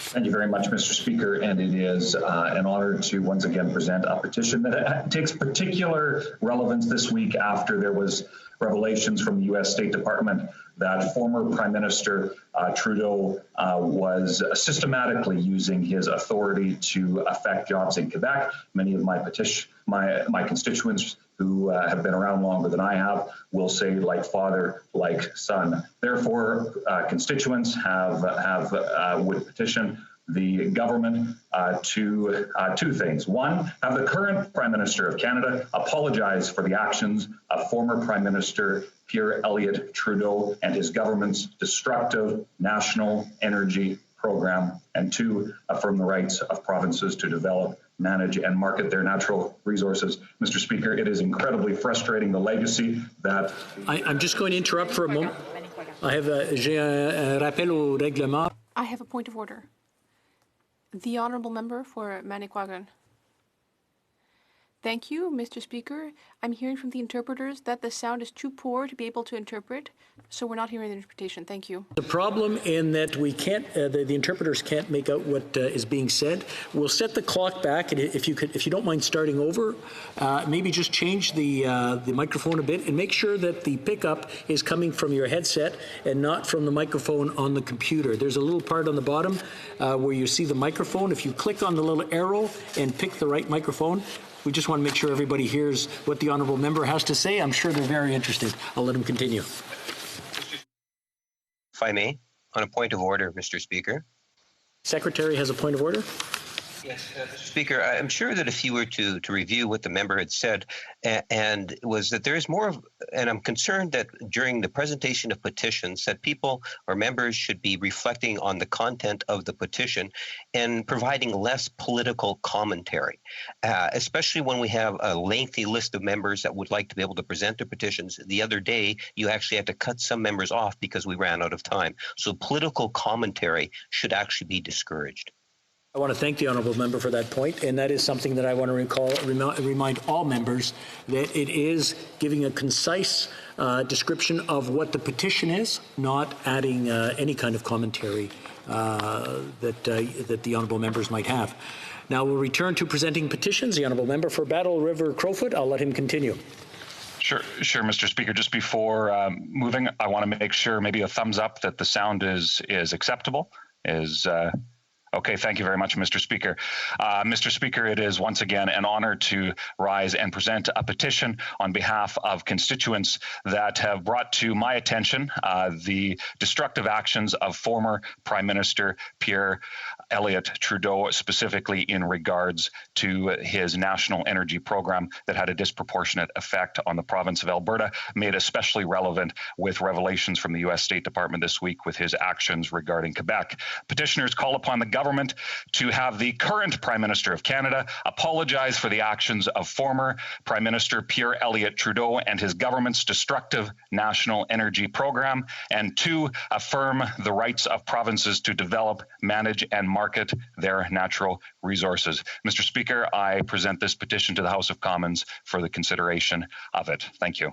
Thank you very much, Mr. Speaker, and it is an honor to once again present a petition that takes particular relevance this week after there was revelations from the U.S. State Department that former Prime Minister Trudeau was systematically using his authority to affect jobs in Quebec. Many of my constituents who have been around longer than I have will say like father, like son. Therefore, constituents would petition the government to two things. One, have the current Prime Minister of Canada apologize for the actions of former Prime Minister Pierre Elliott Trudeau and his government's destructive national energy program. And two, affirm the rights of provinces to develop, manage, and market their natural resources. Mr. Speaker, it is incredibly frustrating, the legacy that... I'm just going to interrupt for a moment. I have a point of order. The Honourable Member for Manicouagan. Thank you, Mr. Speaker. I'm hearing from the interpreters that the sound is too poor to be able to interpret, so we're not hearing the interpretation. Thank you. The problem in that we can't, the interpreters can't make out what is being said. We'll set the clock back, and if you don't mind starting over, maybe just change the microphone a bit and make sure that the pickup is coming from your headset and not from the microphone on the computer. There's a little part on the bottom where you see the microphone. If you click on the little arrow and pick the right microphone, we just want to make sure everybody hears what the Honourable Member has to say. I'm sure they're very interested. I'll let him continue. If I may, on a point of order, Mr. Speaker. Secretary has a point of order. Yes, Mr. Speaker, I'm sure that if you were to review what the member had said, and was that there is more of, and I'm concerned that during the presentation of petitions that people or members should be reflecting on the content of the petition and providing less political commentary, especially when we have a lengthy list of members that would like to be able to present their petitions. The other day, you actually had to cut some members off because we ran out of time. So political commentary should actually be discouraged. I want to thank the Honourable Member for that point, and that is something that I want to remind all members that it is giving a concise description of what the petition is, not adding any kind of commentary that the Honourable Members might have. Now we'll return to presenting petitions. The Honourable Member for Battle River Crowfoot, I'll let him continue. Sure, Mr. Speaker. Just before moving, I want to make sure maybe a thumbs up that the sound is acceptable. Okay, thank you very much, Mr. Speaker. Mr. Speaker, it is once again an honor to rise and present a petition on behalf of constituents that have brought to my attention the destructive actions of former Prime Minister Pierre Elliott Trudeau, specifically in regards to his national energy program that had a disproportionate effect on the province of Alberta, made especially relevant with revelations from the U.S. State Department this week with his actions regarding Quebec. Petitioners call upon the government to have the current Prime Minister of Canada apologize for the actions of former Prime Minister Pierre Elliott Trudeau and his government's destructive national energy program, and two, affirm the rights of provinces to develop, manage, and market their natural resources. Mr. Speaker, I present this petition to the House of Commons for the consideration of it. Thank you.